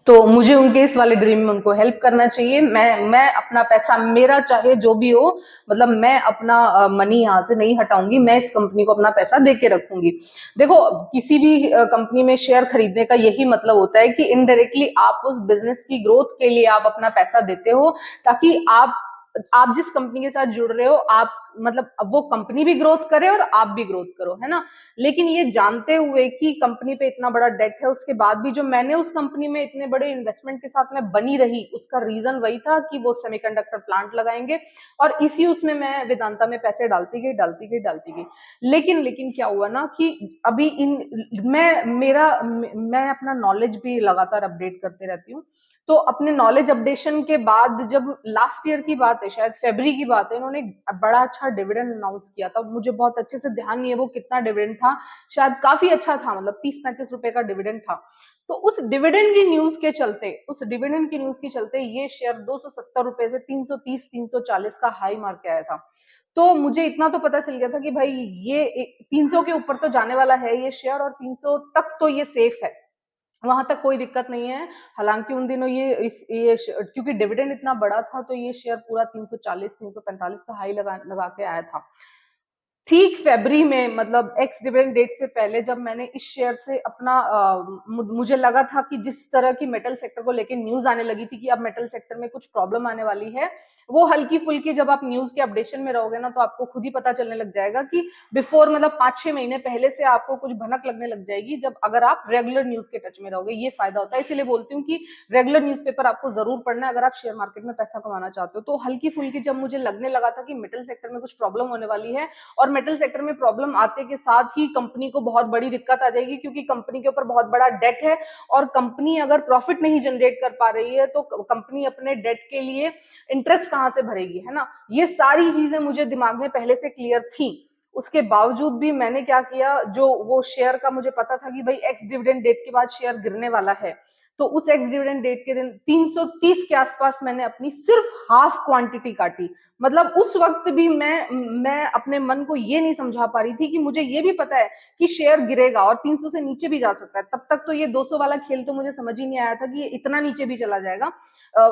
तो मुझे उनके इस वाले ड्रीम में उनको हेल्प करना चाहिए। मैं अपना पैसा, मेरा चाहे जो भी हो, मतलब मैं अपना मनी यहाँ से नहीं हटाऊंगी, मैं इस कंपनी को अपना पैसा दे के रखूंगी। देखो, किसी भी कंपनी में शेयर खरीदने का यही मतलब होता है कि इनडायरेक्टली आप उस बिजनेस की ग्रोथ के लिए आप अपना पैसा देते हो, ताकि आप जिस कंपनी के साथ जुड़ रहे हो, आप मतलब वो कंपनी भी ग्रोथ करे और आप भी ग्रोथ करो, है ना। लेकिन ये जानते हुए कि कंपनी पे इतना बड़ा डेट है, उसके बाद भी जो मैंने उस कंपनी में इतने बड़े इन्वेस्टमेंट के साथ में बनी रही, उसका रीजन वही था कि वो सेमीकंडक्टर प्लांट लगाएंगे, और इसी उसमें मैं वेदांता में पैसे डालती गई। लेकिन क्या हुआ ना कि अभी इन मैं अपना नॉलेज भी लगातार अपडेट करते रहती हूँ। तो अपने नॉलेज अपडेशन के बाद, जब लास्ट ईयर की बात है, शायद फरवरी की बात है, इन्होंने बड़ा अच्छा डिविडेंड अनाउंस किया था। मुझे बहुत अच्छे से ध्यान नहीं है वो कितना डिविडेंड था, शायद काफी अच्छा था, मतलब 30-35 रुपए का डिविडेंड था। तो उस डिविडेंड की न्यूज के चलते ये शेयर 270 रुपए से 330-340 का हाई मार के आया था। तो मुझे इतना तो पता चल गया था कि भाई ये 300 के ऊपर तो जाने वाला है ये शेयर, और 300 तक तो ये सेफ है, वहां तक कोई दिक्कत नहीं है। हालांकि उन दिनों क्योंकि डिविडेंड इतना बड़ा था, तो ये शेयर पूरा 340-345 का हाई लगा के आया था। ठीक फरवरी में, मतलब एक्स डिविडेंड डेट से पहले, जब मैंने इस शेयर से अपना मुझे लगा था कि जिस तरह की मेटल सेक्टर को लेकर न्यूज आने लगी थी कि अब मेटल सेक्टर में कुछ प्रॉब्लम आने वाली है, वो हल्की फुल्की जब आप न्यूज के अपडेशन में रहोगे ना, तो आपको खुद ही पता चलने लग जाएगा कि बिफोर, मतलब 5-6 महीने पहले से आपको कुछ भनक लगने लग जाएगी, जब अगर आप रेगुलर न्यूज के टच में रहोगे। ये फायदा होता है, इसीलिए बोलती हूँ कि रेगुलर न्यूज़पेपर आपको जरूर पढ़ना है अगर आप शेयर मार्केट में पैसा कमाना चाहते हो। तो हल्की फुल्की जब मुझे लगने लगा था कि मेटल सेक्टर में कुछ प्रॉब्लम होने वाली है, और मेटल सेक्टर में प्रॉब्लम आते के साथ ही कंपनी को बहुत बड़ी दिक्कत आ जाएगी, क्योंकि कंपनी के ऊपर बहुत बड़ा डेट है, और कंपनी अगर प्रॉफिट नहीं जनरेट कर पा रही है, तो कंपनी अपने डेट के लिए इंटरेस्ट कहां से भरेगी, है ना। ये सारी चीजें मुझे दिमाग में पहले से क्लियर थी। उसके बावजूद भी मैंने क्या किया, जो वो शेयर का मुझे पता था कि भाई एक्स डिविडेंड डेट के बाद शेयर गिरने वाला है, तो उस एक्स डिविडेंड डेट के दिन 330 के आसपास मैंने अपनी सिर्फ हाफ क्वांटिटी काटी। मतलब उस वक्त भी मैं अपने मन को ये नहीं समझा पा रही थी कि मुझे ये भी पता है कि शेयर गिरेगा और 300 से नीचे भी जा सकता है। तब तक तो ये 200 वाला खेल तो मुझे समझ ही नहीं आया था कि ये इतना नीचे भी चला जाएगा।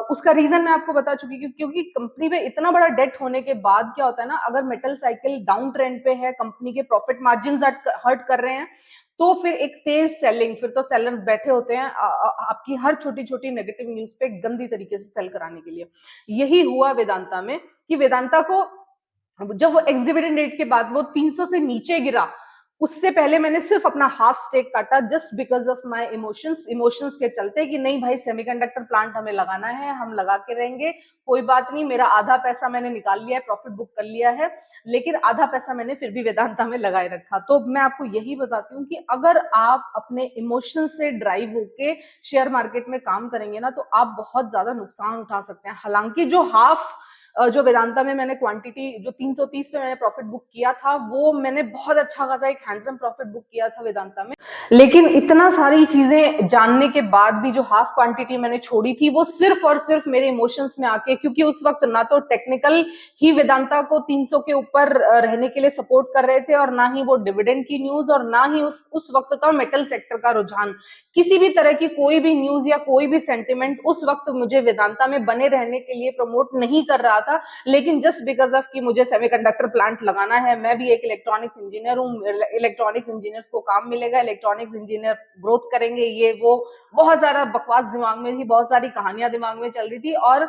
उसका रीजन मैं आपको बता चुकी हूँ, क्योंकि कंपनी पे इतना बड़ा डेट होने के बाद क्या होता है ना, अगर मेटल साइकिल डाउन ट्रेंड पे है, कंपनी के प्रॉफिट मार्जिन हर्ट कर रहे हैं, तो फिर एक तेज सेलिंग, फिर तो सेलर्स बैठे होते हैं आपकी हर छोटी छोटी नेगेटिव न्यूज पे गंदी तरीके से सेल कराने के लिए। यही हुआ वेदांता में, कि वेदांता को जब वो एक्स डिविडेंड रेट के बाद वो 300 से नीचे गिरा, उससे पहले मैंने सिर्फ अपना हाफ स्टेक काटा, just because of my emotions के चलते, कि नहीं भाई सेमीकंडक्टर प्लांट हमें लगाना है, हम लगा के रहेंगे, कोई बात नहीं। मेरा आधा पैसा मैंने निकाल लिया है, प्रॉफिट बुक कर लिया है, लेकिन आधा पैसा मैंने फिर भी वेदांता में लगाए रखा। तो मैं आपको यही बताती हूँ कि अगर आप अपने इमोशन से ड्राइव होके शेयर मार्केट में काम करेंगे ना, तो आप बहुत ज्यादा नुकसान उठा सकते हैं। हालांकि जो वेदांता में मैंने क्वांटिटी, जो 330 पे मैंने प्रॉफिट बुक किया था, वो मैंने बहुत अच्छा खासा एक हैंडसम प्रॉफिट बुक किया था वेदांता में। लेकिन इतना सारी चीजें जानने के बाद भी जो हाफ क्वांटिटी मैंने छोड़ी थी, वो सिर्फ और सिर्फ मेरे इमोशंस में आके, क्योंकि उस वक्त ना तो टेक्निकल ही वेदांता को 300 के ऊपर रहने के लिए सपोर्ट कर रहे थे, और ना ही वो डिविडेंड की न्यूज, और ना ही उस वक्त का मेटल सेक्टर का रुझान। किसी भी तरह की कोई भी न्यूज या कोई भी सेंटिमेंट उस वक्त मुझे वेदांता में बने रहने के लिए प्रमोट नहीं कर रहा था। लेकिन जस्ट बिकॉज ऑफ कि मुझे सेमीकंडक्टर प्लांट लगाना है, मैं भी एक इलेक्ट्रॉनिक्स इंजीनियर हूँ, इलेक्ट्रॉनिक्स इंजीनियर्स को काम मिलेगा, इलेक्ट्रॉनिक्स इंजीनियर ग्रोथ करेंगे, ये वो बहुत सारा बकवास दिमाग में थी, बहुत सारी कहानियां दिमाग में चल रही थी। और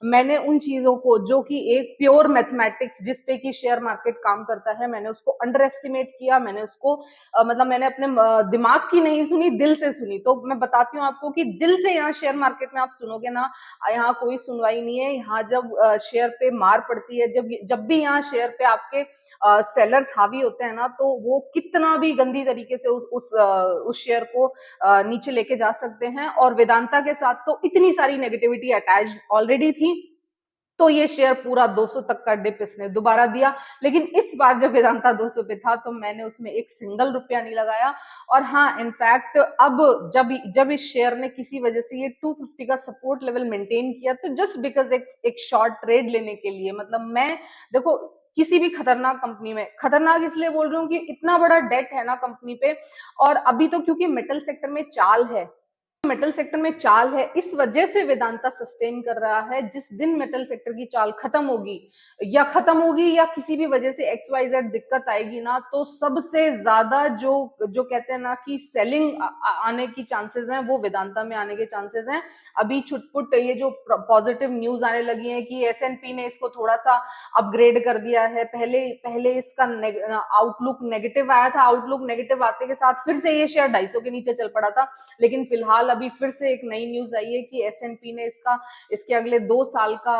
मैंने उन चीजों को, जो कि एक प्योर मैथमेटिक्स जिसपे कि शेयर मार्केट काम करता है, मैंने उसको अंडर एस्टिमेट किया। मैंने उसको मतलब मैंने अपने दिमाग की नहीं सुनी, दिल से सुनी। तो मैं बताती हूँ आपको कि दिल से यहाँ शेयर मार्केट में आप सुनोगे ना, यहाँ कोई सुनवाई नहीं है। यहाँ जब शेयर पे मार पड़ती है, जब भी यहाँ शेयर पे आपके सेलर्स हावी होते हैं ना, तो वो कितना भी गंदी तरीके से उस शेयर को नीचे लेके जा सकते हैं। और वेदांता के साथ तो इतनी सारी नेगेटिविटी अटैच ऑलरेडी थी, तो ये शेयर पूरा 200 तक का डिप इसने दोबारा दिया। लेकिन इस बार जब वेदांता 200 पे था, तो मैंने उसमें एक सिंगल रुपया नहीं लगाया। और हाँ, इनफैक्ट अब जब इस शेयर ने किसी वजह से ये 250 का सपोर्ट लेवल मेंटेन किया, तो जस्ट बिकॉज एक शॉर्ट ट्रेड लेने के लिए, मतलब मैं, देखो, किसी भी खतरनाक कंपनी में, खतरनाक इसलिए बोल रही हूँ कि इतना बड़ा डेट है ना कंपनी पे, और अभी तो क्योंकि मेटल सेक्टर में चाल है, मेटल सेक्टर में चाल है, इस वजह से वेदांता सस्टेन कर रहा है। जिस दिन मेटल सेक्टर की चाल खत्म होगी या किसी भी वजह से XYZ दिक्कत आएगी ना, तो सबसे ज्यादा जो जो कहते हैं ना कि सेलिंग आने की चांसेस हैं, वो वेदांता में आने के चांसेस हैं। अभी छुटपुट ये जो पॉजिटिव न्यूज आने लगी है कि S&P ने इसको थोड़ा सा अपग्रेड कर दिया है। पहले पहले इसका आउटलुक नेगेटिव आया था, आउटलुक नेगेटिव आते के साथ फिर से ये शेयर 250 के नीचे चल पड़ा था। लेकिन फिलहाल अभी फिर से एक नई न्यूज आई है कि S&P ने इसके अगले 2 साल का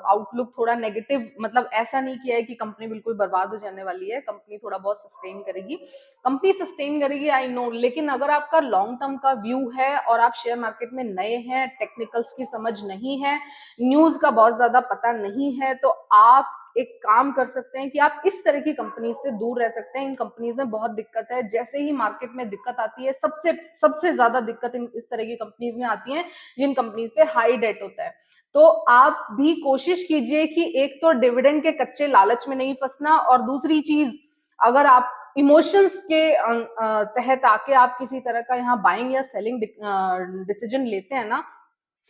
आउटलुक थोड़ा नेगेटिव, मतलब ऐसा नहीं किया है कि कंपनी बिल्कुल बर्बाद हो जाने वाली है, कंपनी थोड़ा बहुत सस्टेन करेगी, कंपनी सस्टेन करेगी, आई नो। लेकिन अगर आपका लॉन्ग टर्म का व्यू है और आप शेयर मार्केट में नए हैं, टेक्निकल्स की समझ नहीं है, न्यूज का बहुत ज्यादा पता नहीं है, तो आप एक काम कर सकते हैं कि आप इस तरह की कंपनी से दूर रह सकते हैं। इन कंपनीज में बहुत दिक्कत है। जैसे ही मार्केट में दिक्कत आती है, सबसे सबसे ज्यादा दिक्कत इस तरह की कंपनीज में आती है जिन कंपनीज पे हाई डेट होता है। तो आप भी कोशिश कीजिए कि एक तो डिविडेंड के कच्चे लालच में नहीं फंसना, और दूसरी चीज, अगर आप इमोशंस के तहत आके आप किसी तरह का यहाँ बाइंग या सेलिंग डिसीजन लेते हैं ना,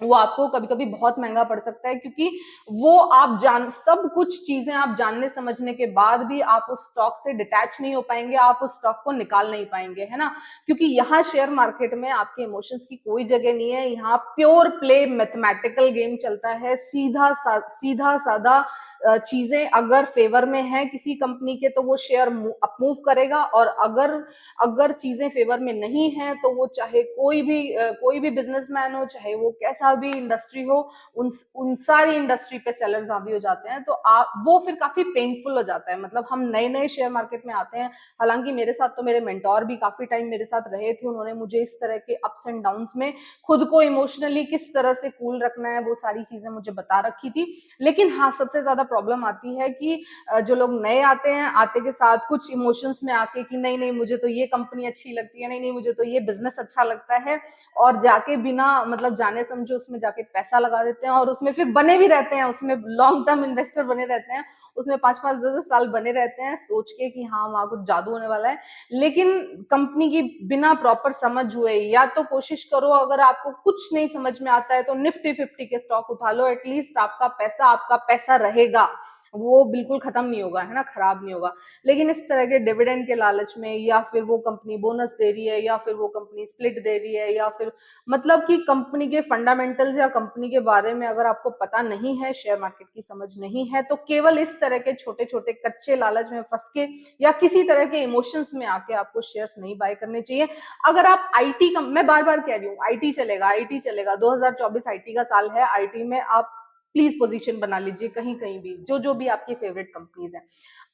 वो आपको कभी कभी बहुत महंगा पड़ सकता है, क्योंकि वो आप सब कुछ चीजें आप जानने समझने के बाद भी आप उस स्टॉक से डिटैच नहीं हो पाएंगे, आप उस स्टॉक को निकाल नहीं पाएंगे, है ना। क्योंकि यहाँ शेयर मार्केट में आपके इमोशंस की कोई जगह नहीं है। यहाँ प्योर प्ले मैथमेटिकल गेम चलता है, सीधा साधा चीजें अगर फेवर में है किसी कंपनी के तो वो शेयर अप मूव करेगा, और अगर अगर चीजें फेवर में नहीं है तो वो चाहे कोई भी बिजनेसमैन हो, चाहे वो कैसा भी इंडस्ट्री हो, उन सारी इंडस्ट्री पे सेलर्स हावी हो जाते हैं। तो आप वो फिर काफी पेनफुल हो जाता है। मतलब हम नए नए शेयर मार्केट में आते हैं, हालांकि मेरे साथ तो मेरे मेंटोर भी काफी टाइम मेरे साथ रहे थे, उन्होंने मुझे इस तरह के अप्स एंड डाउन्स में खुद को इमोशनली किस तरह से कूल रखना है वो सारी चीजें मुझे बता रखी थी। लेकिन हाँ, सबसे ज्यादा प्रॉब्लम आती है कि जो लोग नए आते हैं, आते के साथ कुछ इमोशंस में आके कि नहीं नहीं मुझे तो ये कंपनी अच्छी लगती है, नहीं नहीं मुझे तो ये बिजनेस अच्छा लगता है, और जाके बिना मतलब जाने समझे उसमें जाके पैसा लगा देते हैं, और उसमें फिर बने भी रहते हैं, उसमें लॉन्ग टर्म इन्वेस्टर बने रहते हैं, उसमें 5-5 10 साल बने रहते हैं सोच के कि हाँ वहां कुछ जादू होने वाला है। लेकिन कंपनी की बिना प्रॉपर समझ हुए, या तो कोशिश करो, अगर आपको कुछ नहीं समझ में आता है तो निफ्टी 50 के स्टॉक उठा लो, एटलीस्ट आपका पैसा रहेगा, वो बिल्कुल खत्म नहीं होगा, है ना, खराब नहीं होगा। लेकिन इस तरह के डिविडेंड के लालच में, या फिर वो कंपनी बोनस दे रही है, या फिर वो कंपनी स्प्लिट दे रही है, या फिर मतलब कि कंपनी के फंडामेंटल्स या कंपनी के बारे में अगर आपको पता नहीं है, शेयर मार्केट की समझ नहीं है, तो केवल इस तरह के छोटे छोटे कच्चे लालच में फंस के या किसी तरह के इमोशंस में आके आपको शेयर्स नहीं बाय करने चाहिए। अगर आप आईटी मैं बार बार कह रही हूँ, आईटी चलेगा 2024 आईटी का साल है। आईटी में आप प्लीज पोजीशन बना लीजिए कहीं कहीं भी, जो भी आपकी फेवरेट कंपनीज हैं।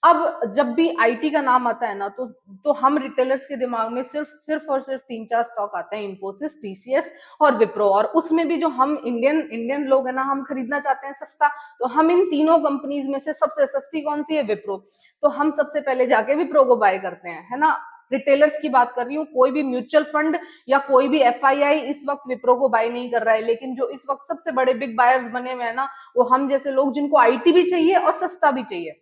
अब जब भी आईटी का नाम आता है ना, तो हम रिटेलर्स के दिमाग में सिर्फ और सिर्फ 3-4 स्टॉक आते हैं, इन्फोसिस, टीसीएस और विप्रो। और उसमें भी जो हम इंडियन लोग हैं ना, हम खरीदना चाहते हैं सस्ता, तो हम इन तीनों कंपनीज में से सबसे सस्ती कौन सी है? विप्रो। तो हम सबसे पहले जाके विप्रो को बाय करते हैं, है ना। रिटेलर्स की बात कर रही हूँ, कोई भी म्यूचुअल फंड या कोई भी एफआईआई इस वक्त विप्रो को बाय नहीं कर रहा है। लेकिन जो इस वक्त सबसे बड़े बिग बायर्स बने हुए हैं ना, वो हम जैसे लोग, जिनको आईटी भी चाहिए और सस्ता भी चाहिए।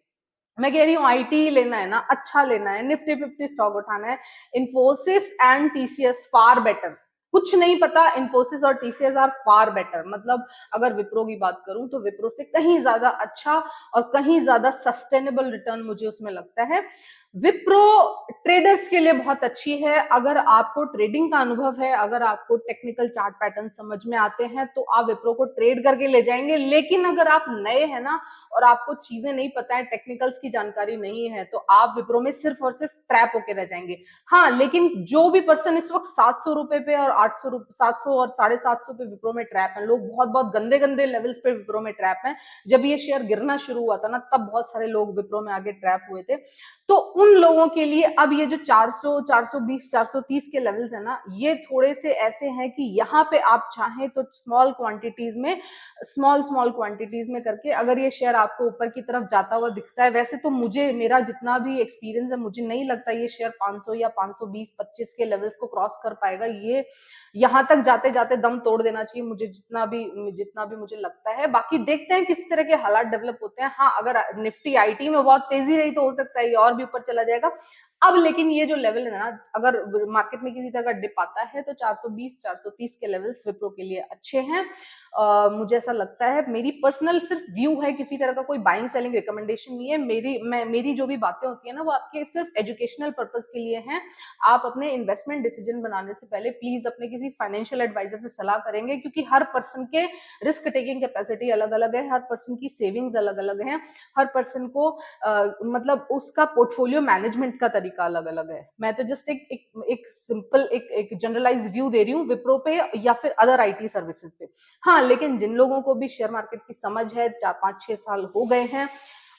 मैं कह रही हूँ आईटी लेना है ना, अच्छा लेना है, निफ्टी 50 स्टॉक उठाना है, Infosys and TCS far better. कुछ नहीं पता, इन्फोसिस और टीसीएस आर फार बेटर। मतलब अगर विप्रो की बात करूं तो विप्रो से कहीं ज्यादा अच्छा और कहीं ज्यादा सस्टेनेबल रिटर्न मुझे उसमें लगता है। विप्रो ट्रेडर्स के लिए बहुत अच्छी है। अगर आपको ट्रेडिंग का अनुभव है, अगर आपको टेक्निकल चार्ट पैटर्न समझ में आते हैं, तो आप विप्रो को ट्रेड करके ले जाएंगे। लेकिन अगर आप नए हैं ना, और आपको चीजें नहीं पता है, टेक्निकल्स की जानकारी नहीं है, तो आप विप्रो में सिर्फ और सिर्फ ट्रैप होके रह जाएंगे। हाँ, लेकिन जो भी पर्सन इस वक्त 700 रुपए पे और 700 और 750 पे विप्रो में ट्रैप है, लोग बहुत बहुत गंदे गंदे लेवल्स पे विप्रो में ट्रैप है। जब ये शेयर गिरना शुरू हुआ था ना, तब बहुत सारे लोग विप्रो में आगे ट्रैप हुए थे। तो उन लोगों के लिए अब ये जो 400, 420, 430 के लेवल्स है ना, ये थोड़े से ऐसे हैं कि यहाँ पे आप चाहें तो स्मॉल स्मॉल क्वांटिटीज में करके, अगर ये शेयर आपको ऊपर की तरफ जाता हुआ दिखता है, वैसे तो मुझे, मेरा जितना भी एक्सपीरियंस है, मुझे नहीं लगता ये शेयर 500 या 520-25 के लेवल्स को क्रॉस कर पाएगा। ये यहाँ तक जाते जाते दम तोड़ देना चाहिए, मुझे जितना भी मुझे लगता है। बाकी देखते हैं किस तरह के हालात डेवलप होते हैं। हाँ, अगर निफ्टी आईटी में बहुत तेजी रही तो हो सकता है ये और भी ऊपर चला जाएगा। अब लेकिन ये जो लेवल है ना, अगर मार्केट में किसी तरह का डिप आता है तो 420 430 के लेवल्स विप्रो के लिए अच्छे हैं। मुझे ऐसा लगता है, मेरी पर्सनल सिर्फ व्यू है, किसी तरह का कोई बाइंग सेलिंग रिकमेंडेशन नहीं है। मेरी जो भी बातें होती है ना, वो आपके सिर्फ एजुकेशनल पर्पस के लिए हैं। आप अपने इन्वेस्टमेंट डिसीजन बनाने से पहले प्लीज अपने किसी फाइनेंशियल एडवाइजर से सलाह करेंगे, क्योंकि हर पर्सन के रिस्क टेकिंग कैपेसिटी अलग अलग है, हर पर्सन की सेविंग्स अलग अलग है, हर पर्सन को मतलब उसका पोर्टफोलियो मैनेजमेंट का तरीका अलग अलग है। मैं तो जस्ट एक सिंपल एक जनरलाइज व्यू दे रही हूँ विप्रो पे या फिर अदर आईटी सर्विसेज पे। हाँ, लेकिन जिन लोगों को भी शेयर मार्केट की समझ है, 4-5-6 साल हो गए हैं,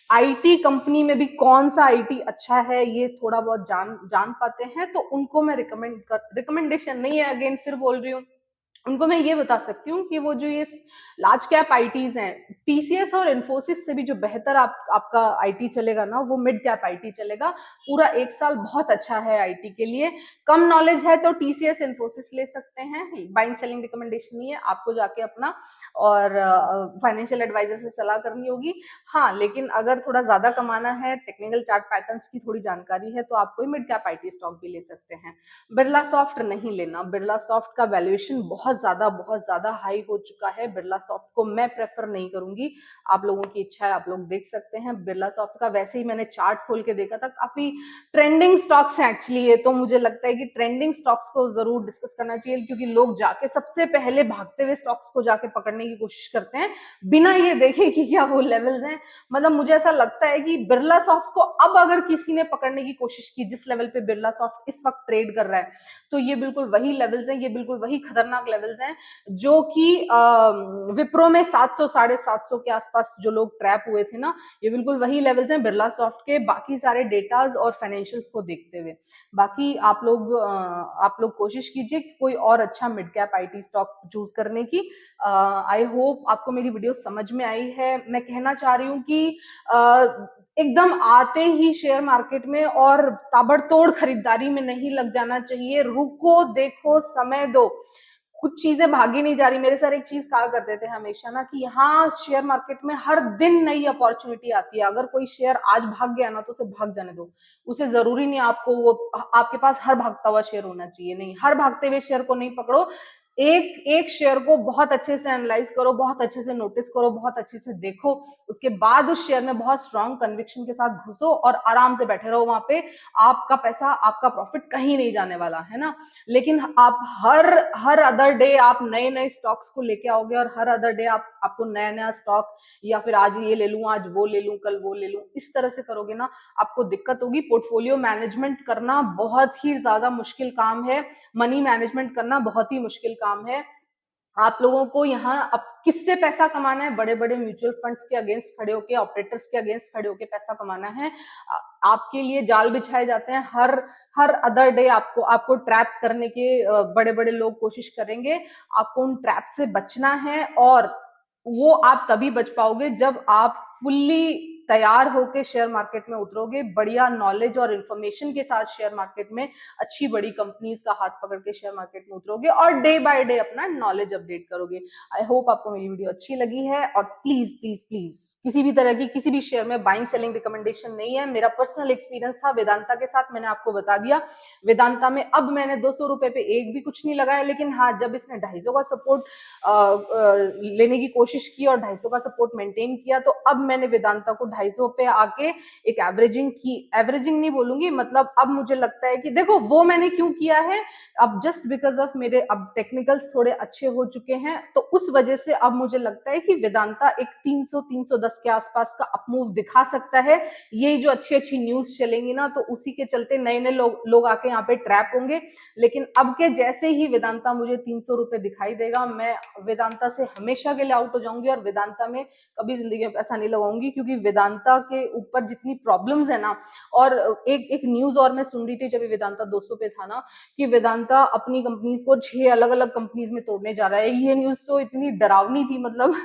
आईटी कंपनी में भी कौन सा आईटी अच्छा है ये थोड़ा बहुत जान पाते हैं, तो उनको मैं रिकमेंडेशन नहीं है, अगेन फिर बोल रही हूँ, उनको मैं ये बता सकती हूँ कि वो जो ये लार्ज कैप आईटीज हैं, टीसीएस और इन्फोसिस से भी जो बेहतर आपका आईटी चलेगा ना, वो मिड कैप आईटी चलेगा। पूरा 1 साल बहुत अच्छा है आईटी के लिए। कम नॉलेज है तो टीसीएस इन्फोसिस ले सकते हैं, बाइंग सेलिंग रिकमेंडेशन नहीं है, आपको जाके अपना और फाइनेंशियल एडवाइजर से सलाह करनी होगी। हाँ, लेकिन अगर थोड़ा ज्यादा कमाना है, टेक्निकल चार्ट पैटर्न्स की थोड़ी जानकारी है, तो आप कोई मिड कैप आईटी स्टॉक भी ले सकते हैं। बिरला सॉफ्ट नहीं लेना, बिरला सॉफ्ट का वैल्यूएशन बहुत ज्यादा हाई हो चुका है। बिरला सॉफ्ट को मैं प्रेफर नहीं करूंगी, आप लोगों की इच्छा है, आप लोग देख सकते हैं। बिरला सॉफ्ट का वैसे ही मैंने चार्ट खोल के देखा था, काफी ट्रेंडिंग स्टॉक्स हैं एक्चुअली ये, तो मुझे लगता है कि ट्रेंडिंग स्टॉक्स को जरूर डिस्कस करना चाहिए, क्योंकि लोग जाके सबसे पहले भागते हुए स्टॉक्स को जाके पकड़ने की कोशिश करते हैं बिना ये देखे कि क्या वो लेवल्स हैं। मतलब मुझे ऐसा लगता है कि बिरला सॉफ्ट को अब अगर किसी ने पकड़ने की कोशिश की, जिस लेवल पे बिरला सॉफ्ट इस वक्त ट्रेड कर रहा है, तो ये बिल्कुल वही लेवल्स हैं, ये बिल्कुल वही खतरनाक लेवल्स हैं जो कि विप्रो में 700 750 के आसपास जो लोग ट्रैप हुए थे ना, ये बिल्कुल वही लेवल्स हैं बिरला सॉफ्ट के, बाकी सारे डेटाज और फाइनेंशियल्स को देखते हुए। बाकी आप लोग कोशिश कीजिए कि कोई और अच्छा mid cap IT stock choose करने की। आई होप आपको मेरी वीडियो समझ में आई है। मैं कहना चाह रही हूँ कि एकदम आते ही शेयर मार्केट में और ताबड़तोड़ खरीदारी में नहीं लग जाना चाहिए। रुको, देखो, समय दो, कुछ चीजें भागी नहीं जा रही। मेरे सर एक चीज कहा करते थे हमेशा ना कि यहाँ शेयर मार्केट में हर दिन नई अपॉर्चुनिटी आती है। अगर कोई शेयर आज भाग गया ना, तो उसे भाग जाने दो। उसे जरूरी नहीं आपको वो आपके पास हर भागता हुआ शेयर होना चाहिए, नहीं, हर भागते हुए शेयर को नहीं पकड़ो। एक एक शेयर को बहुत अच्छे से एनालाइज करो, बहुत अच्छे से नोटिस करो, बहुत अच्छे से देखो, उसके बाद उस शेयर में बहुत स्ट्रांग कन्विक्शन के साथ घुसो और आराम से बैठे रहो वहां पे। आपका पैसा, आपका प्रॉफिट कहीं नहीं जाने वाला है ना। लेकिन आप हर अदर डे आप नए नए स्टॉक्स को लेके आओगे, और हर अदर डे आपको नया नया स्टॉक, या फिर आज ये ले लूं, आज वो ले लूं, कल वो ले लूं, इस तरह से करोगे ना, आपको दिक्कत होगी। पोर्टफोलियो मैनेजमेंट करना बहुत ही ज्यादा मुश्किल काम है, मनी मैनेजमेंट करना बहुत ही मुश्किल काम है। आप लोगों को यहाँ अब किससे पैसा कमाना है? बड़े बड़े म्यूचुअल फंड्स के अगेंस्ट खड़े होके, ऑपरेटर्स के अगेंस्ट खड़े होके पैसा कमाना है। आपके लिए जाल बिछाए जाते हैं, हर अदर डे आपको ट्रैप करने के बड़े बड़े लोग कोशिश करेंगे। आपको उन ट्रैप से बचना है, और वो आप तभी बच पाओगे जब आप फुल्ली तैयार होके शेयर मार्केट में उतरोगे, बढ़िया नॉलेज और इन्फॉर्मेशन के साथ शेयर मार्केट में, अच्छी बड़ी कंपनीज का हाथ पकड़ के शेयर मार्केट में उतरोगे, और डे बाय डे अपना नॉलेज अपडेट करोगे। आई होप आपको मेरी वीडियो अच्छी लगी है, और प्लीज प्लीज प्लीज किसी भी तरह की किसी भी शेयर में बाइंग सेलिंग रिकमेंडेशन नहीं है। मेरा पर्सनल एक्सपीरियंस था वेदांता के साथ, मैंने आपको बता दिया। वेदांता में अब मैंने 200 रुपए पे एक भी कुछ नहीं लगाया, लेकिन हाँ, जब इसने 250 का सपोर्ट लेने की कोशिश की और 250 का सपोर्ट मेंटेन किया, तो अब मैंने वेदांता को 250 पे आके एक एवरेजिंग की, एवरेजिंग नहीं बोलूंगी, मतलब अब मुझे लगता है कि देखो वो मैंने क्यों किया है, अब जस्ट बिकॉज ऑफ मेरे अब टेक्निकल्स थोड़े अच्छे हो चुके हैं, तो उस वजह से अब मुझे लगता है कि वेदांता एक 300-310 के आसपास का अपमूव दिखा सकता है। ये जो अच्छी अच्छी न्यूज चलेंगी ना, तो उसी के चलते नए नए लोग आके यहाँ पे ट्रैप होंगे। लेकिन अब के जैसे ही वेदांता मुझे 300 रुपए दिखाई देगा, मैं वेदांता से हमेशा के लिए आउट हो जाऊंगी, और वेदांता में कभी जिंदगी में पैसा नहीं लगाऊंगी, क्योंकि वेदांता के ऊपर जितनी प्रॉब्लम्स है ना, और एक न्यूज और मैं सुन रही थी जब वेदांता 200 पे था ना, कि वेदांता अपनी कंपनीज को 6 अलग अलग कंपनीज में तोड़ने जा रहा है। ये न्यूज तो इतनी डरावनी थी, मतलब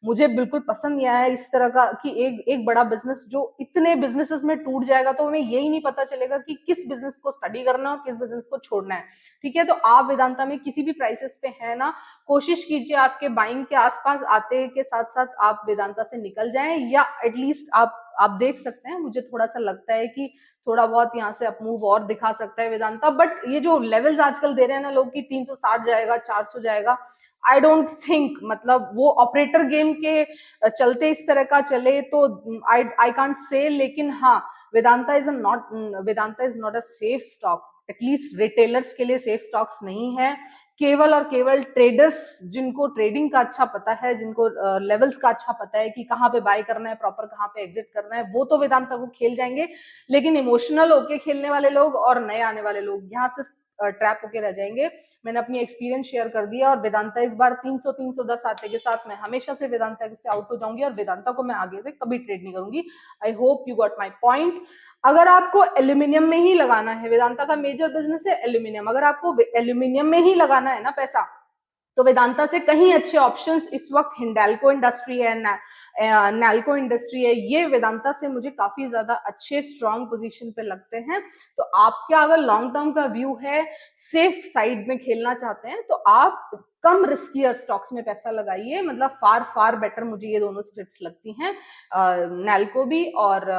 मुझे बिल्कुल पसंद नहीं आया इस तरह का कि एक बड़ा बिजनेस जो इतने बिजनेसेस में टूट जाएगा तो हमें यही नहीं पता चलेगा कि किस बिजनेस को स्टडी करना है और किस बिजनेस को छोड़ना है। ठीक है, तो आप वेदांता में किसी भी प्राइसेस पे है ना, कोशिश कीजिए आपके बाइंग के आसपास आते के साथ साथ आप वेदांता से निकल जाएं, या एटलीस्ट आप देख सकते हैं। मुझे थोड़ा सा लगता है कि थोड़ा बहुत यहाँ से अप मूव और दिखा सकता है वेदांता, बट ये जो लेवल्स आजकल दे रहे हैं ना लोग कि 360 जाएगा, 400 जाएगा, आई डोंट थिंक, मतलब वो ऑपरेटर गेम के चलते इस तरह का चले तो आई कांट से, लेकिन हाँ, Vedanta is not a safe stock, at least retailers के लिए सेफ स्टॉक्स नहीं है। केवल और केवल ट्रेडर्स जिनको ट्रेडिंग का अच्छा पता है, जिनको लेवल्स का अच्छा पता है कि कहाँ पे बाय करना है, प्रॉपर कहाँ पे एग्जिट करना है, वो तो वेदांता को खेल जाएंगे। लेकिन इमोशनल होके खेलने वाले लोग और नए आने वाले लोग यहाँ से ट्रैप होके रह जाएंगे। मैंने अपनी एक्सपीरियंस शेयर कर दिया, और वेदांता इस बार 300-310 आते के साथ मैं हमेशा से वेदांता से आउट हो जाऊंगी और वेदांता को मैं आगे से कभी ट्रेड नहीं करूंगी। I hope you got my point. अगर आपको एल्यूमिनियम में ही लगाना है, वेदांता का मेजर बिजनेस है एल्यूमिनियम, अगर आपको एल्यूमिनियम में ही लगाना है ना पैसा, तो वेदांता से कहीं अच्छे ऑप्शंस इस वक्त हिंडाल्को इंडस्ट्री है, नैल्को इंडस्ट्री है, ये वेदांता से मुझे काफी ज्यादा अच्छे स्ट्रॉन्ग पोजीशन पे लगते हैं। तो आपका अगर लॉन्ग टर्म का व्यू है, सेफ साइड में खेलना चाहते हैं, तो आप कम रिस्कियर स्टॉक्स में पैसा लगाइए। मतलब फार फार बेटर मुझे ये दोनों स्क्रिप्ट्स लगती हैं, नैल्को भी और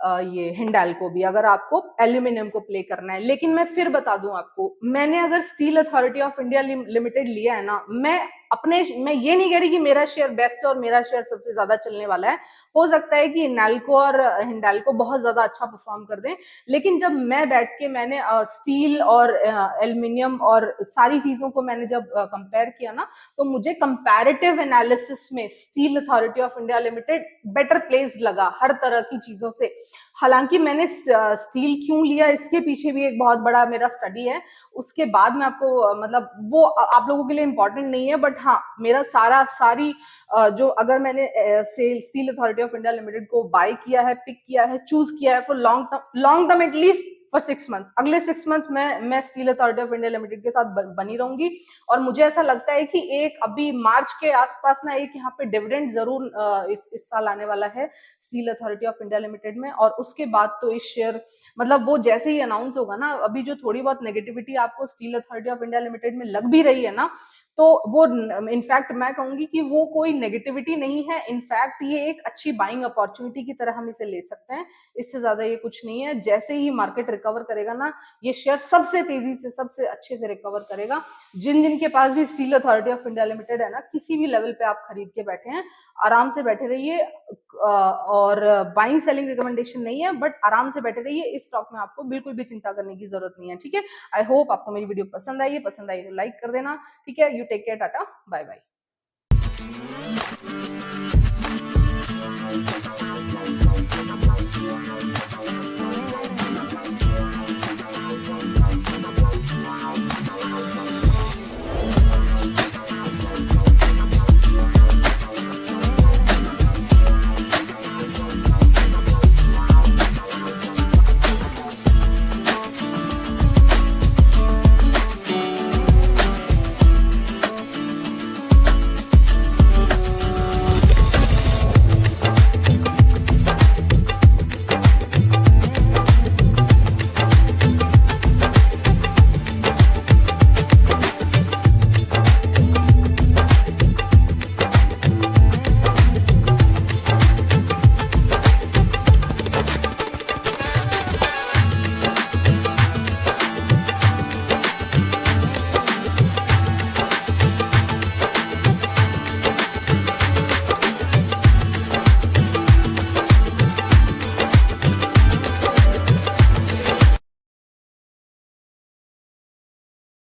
ये हिंडाल्को भी, अगर आपको एल्यूमिनियम को प्ले करना है। लेकिन मैं फिर बता दूं आपको, मैंने अगर steel authority of India limited लिया है ना, मैं ये नहीं कह रही कि मेरा शेयर बेस्ट है और मेरा शेयर सबसे ज्यादा चलने वाला है। हो सकता है कि नैल्को और हिंडाल्को बहुत ज्यादा अच्छा परफॉर्म कर दें, लेकिन जब मैं बैठ के मैंने स्टील और एल्यूमिनियम और सारी चीजों को मैंने जब कंपेयर किया ना, तो मुझे कंपैरेटिव एनालिसिस में steel authority of India limited better placed लगा हर तरह की चीजों से। हालांकि मैंने स्टील क्यों लिया, इसके पीछे भी एक बहुत बड़ा मेरा स्टडी है, उसके बाद में आपको मतलब वो आप लोगों के लिए इंपॉर्टेंट नहीं है, बट हाँ, मेरा सारी जो अगर मैंने steel authority of India limited को बाय किया है, पिक किया है, चूज किया है for long term at least for 6 month, अगले 6 मंथ मैं steel authority of India limited के साथ बनी रहूंगी। और मुझे ऐसा लगता है कि एक अभी मार्च के आसपास ना एक यहाँ पे डिविडेंड जरूर इस साल आने वाला है steel authority of India limited में। और उसके बाद तो इस शेयर मतलब वो जैसे ही अनाउंस होगा ना, अभी जो थोड़ी बहुत नेगेटिविटी आपको steel authority of India limited में लग भी रही है ना, तो वो इनफैक्ट मैं कहूंगी कि वो कोई नेगेटिविटी नहीं है, इनफैक्ट ये एक अच्छी बाइंग अपॉर्चुनिटी की तरह हम इसे ले सकते हैं। इससे ज्यादा ये कुछ नहीं है। जैसे ही मार्केट रिकवर करेगा ना, ये शेयर सबसे तेजी से सबसे अच्छे से रिकवर करेगा। जिनके पास भी steel authority of India limited है ना, किसी भी लेवल पे आप खरीद के बैठे हैं, आराम से बैठे रहिए। और बाइंग सेलिंग रिकमेंडेशन नहीं है, बट आराम से बैठे रहिए। इस स्टॉक में आपको बिल्कुल भी चिंता करने की जरूरत नहीं है। ठीक है, आई होप आपको मेरी वीडियो पसंद आई है, पसंद आई तो लाइक कर देना। ठीक है, you take care, tata, bye bye.